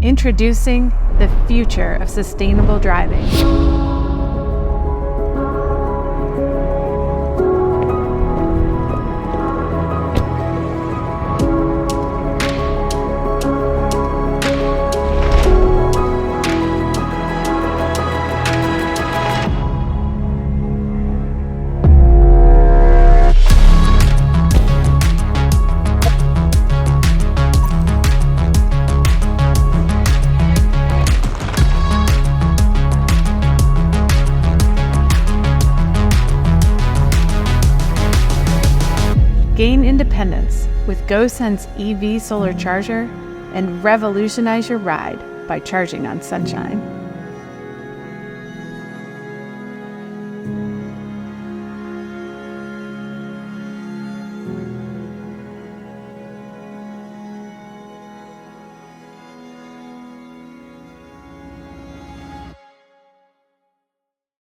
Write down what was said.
Introducing the future of sustainable driving. Gain independence with GoSun's EV solar charger and revolutionize your ride by charging on sunshine.